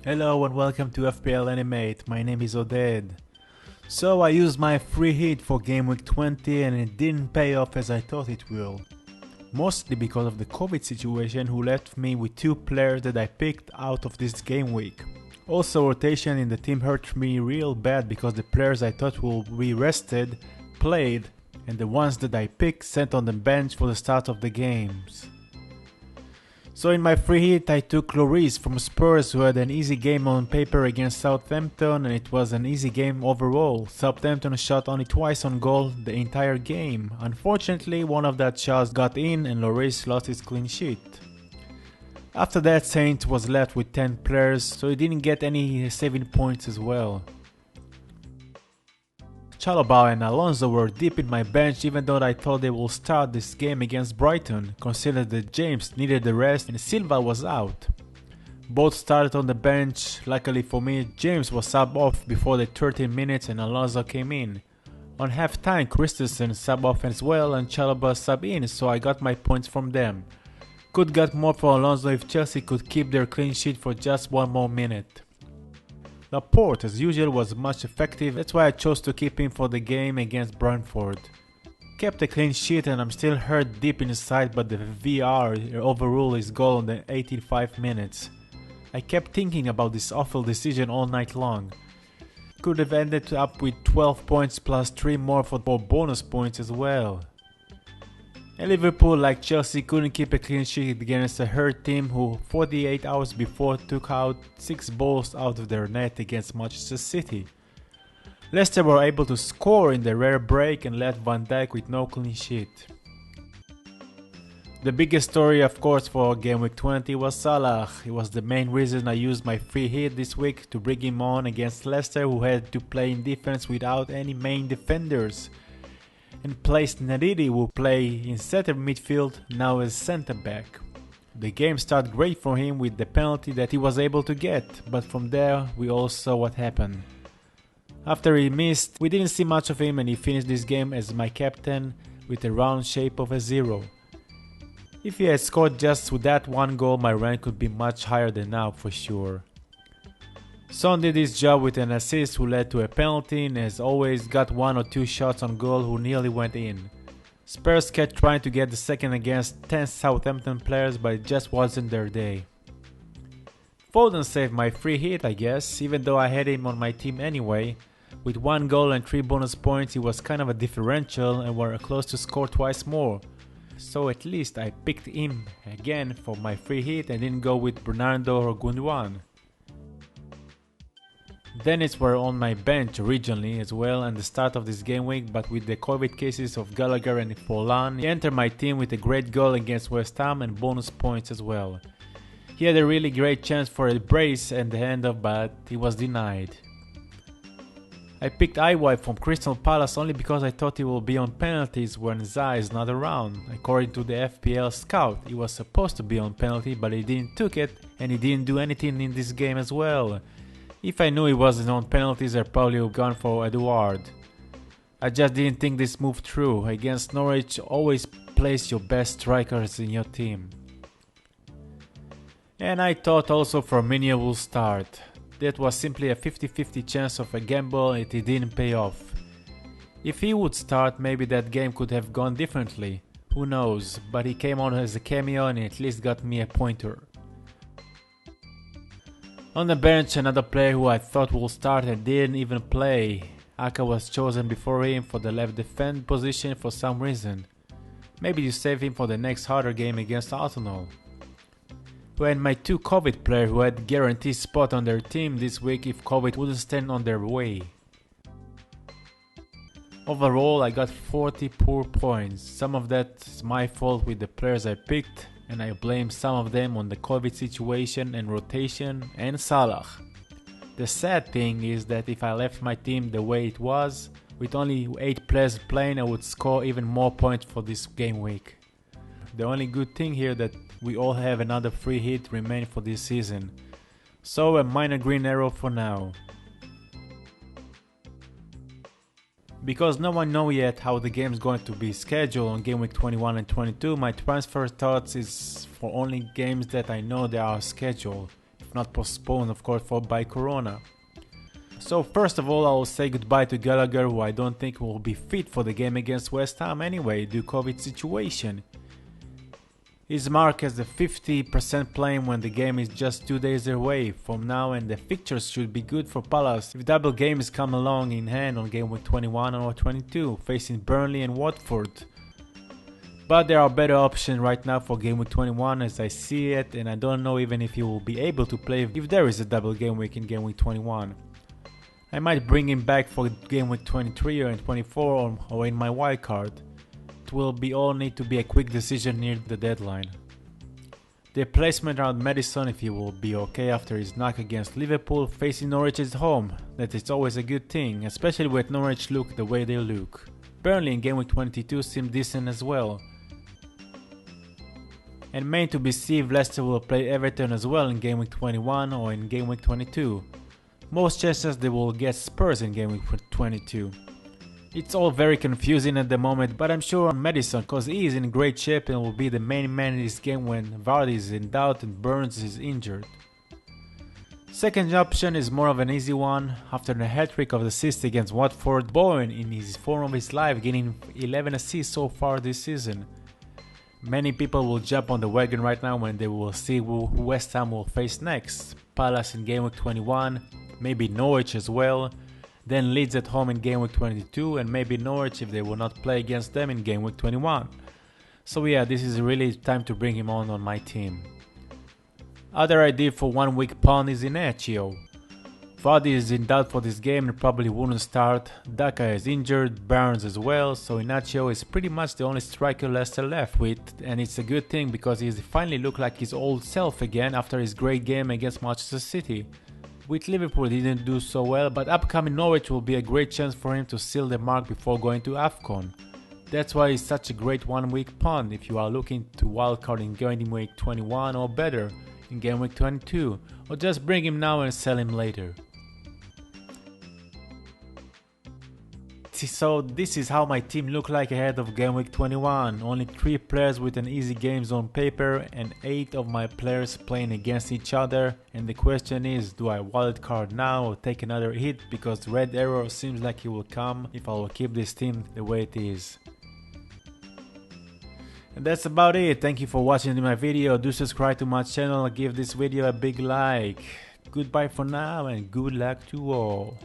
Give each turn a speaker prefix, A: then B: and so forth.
A: Hello and welcome to FPL Animate, my name is Oded. So I used my free hit for game week 20 and it didn't pay off as I thought it will. Mostly because of the COVID situation who left me with 2 players that I picked out of this game week. Also rotation in the team hurt me real bad because the players I thought will be rested, played, and the ones that I picked sent on the bench for the start of the games. So in my free hit I took Lloris from Spurs, who had an easy game on paper against Southampton, and it was an easy game overall. Southampton shot only twice on goal the entire game. Unfortunately, one of that shots got in and Lloris lost his clean sheet. After that, Saint was left with 10 players, so he didn't get any saving points as well. Chalobah and Alonso were deep in my bench, even though I thought they will start this game against Brighton, considering that James needed the rest and Silva was out. Both started on the bench. Luckily for me, James was subbed off before the 13 minutes and Alonso came in. On half time, Christensen subbed off as well and Chalobah subbed in, so I got my points from them. Could get more for Alonso if Chelsea could keep their clean sheet for just one more minute. Laporte, as usual, was much effective, that's why I chose to keep him for the game against Brentford. Kept a clean sheet and I'm still hurt deep inside, but the VR overruled his goal in the 85 minutes. I kept thinking about this awful decision all night long. Could have ended up with 12 points plus 3 more for bonus points as well. And Liverpool, like Chelsea, couldn't keep a clean sheet against a hurt team who 48 hours before took out 6 balls out of their net against Manchester City. Leicester were able to score in the rare break and left Van Dijk with no clean sheet. The biggest story, of course, for game week 20 was Salah. It was the main reason I used my free hit this week to bring him on against Leicester, who had to play in defense without any main defenders, and placed Naridi, who play in center midfield, now as centre back. The game started great for him with the penalty that he was able to get, but from there we all saw what happened. After he missed, we didn't see much of him and he finished this game as my captain with a round shape of a 0. If he had scored just with that one goal, my rank could be much higher than now for sure. Son did his job with an assist who led to a penalty and as always got 1 or 2 shots on goal who nearly went in. Spurs kept trying to get the second against 10 Southampton players, but it just wasn't their day. Foden saved my free hit, I guess, even though I had him on my team anyway. With 1 goal and 3 bonus points, he was kind of a differential and were close to score twice more. So at least I picked him again for my free hit and didn't go with Bernardo or Gundogan. Dennis were on my bench originally as well at the start of this game week, but with the COVID cases of Gallagher and Forlan, he entered my team with a great goal against West Ham and bonus points as well. He had a really great chance for a brace at the end of, but he was denied. I picked Iwai from Crystal Palace only because I thought he will be on penalties when Zai is not around. According to the FPL scout, he was supposed to be on penalty, but he didn't took it and he didn't do anything in this game as well. If I knew he wasn't on penalties, I probably would have gone for Eduard. I just didn't think this move through. Against Norwich, always place your best strikers in your team. And I thought also Firmino will start. That was simply a 50-50 chance of a gamble and it didn't pay off. If he would start, maybe that game could have gone differently. Who knows, but he came on as a cameo and at least got me a pointer. On the bench, another player who I thought would start and didn't even play. Aka was chosen before him for the left defense position for some reason. Maybe you save him for the next harder game against Arsenal. When my 2 COVID players who had guaranteed spot on their team this week if COVID wouldn't stand on their way. Overall, I got 40 poor points. Some of that is my fault with the players I picked, and I blame some of them on the COVID situation and rotation and Salah. The sad thing is that if I left my team the way it was, with only 8 players playing, I would score even more points for this game week. The only good thing here that we all have another free hit remain for this season. So a minor green arrow for now. Because no one knows yet how the game is going to be scheduled on game week 21 and 22, my transfer thoughts is for only games that I know they are scheduled. If not postponed of course by Corona. So first of all, I will say goodbye to Gallagher, who I don't think will be fit for the game against West Ham anyway due to COVID situation. He's marked as the 50% playing when the game is just 2 days away from now, and the fixtures should be good for Palace if double games come along in hand on game week 21 or 22, facing Burnley and Watford. But there are better options right now for game week 21 as I see it, and I don't know even if he will be able to play if there is a double game week in game week 21. I might bring him back for game week 23 or 24 or in my wildcard. It will all need to be a quick decision near the deadline. The placement around Maddison, if he will be okay after his knock against Liverpool, facing Norwich at home. That is always a good thing, especially when Norwich look the way they look. Burnley in game week 22 seemed decent as well. And main to be seen if Leicester will play Everton as well in game week 21 or in game week 22. Most chances they will get Spurs in game week 22. It's all very confusing at the moment, but I'm sure on Maddison cause he is in great shape and will be the main man in this game when Vardy is in doubt and Burns is injured. Second option is more of an easy one. After the hat-trick of assist against Watford, Bowen in his form of his life getting 11 assists so far this season. Many people will jump on the wagon right now when they will see who West Ham will face next. Palace in game week 21, maybe Norwich as well, then Leeds at home in game week 22 and maybe Norwich if they will not play against them in game week 21. So yeah, this is really time to bring him on my team. Other idea for 1 week pawn is Inacio. Vardy is in doubt for this game and probably wouldn't start. Daka is injured, Barnes as well, so Inacio is pretty much the only striker Leicester left with, and it's a good thing because he's finally looked like his old self again after his great game against Manchester City. With Liverpool he didn't do so well, but upcoming Norwich will be a great chance for him to seal the mark before going to AFCON. That's why he's such a great 1 week pawn if you are looking to wildcard in game week 21 or better in game week 22, or just bring him now and sell him later. So this is how my team look like ahead of game week 21. Only 3 players with an easy games on paper and 8 of my players playing against each other, and the question is, do I wildcard now or take another hit because red arrow seems like it will come if I will keep this team the way it is. And that's about it. Thank you for watching my video. Do subscribe to my channel and give this video a big like. Goodbye for now and good luck to all.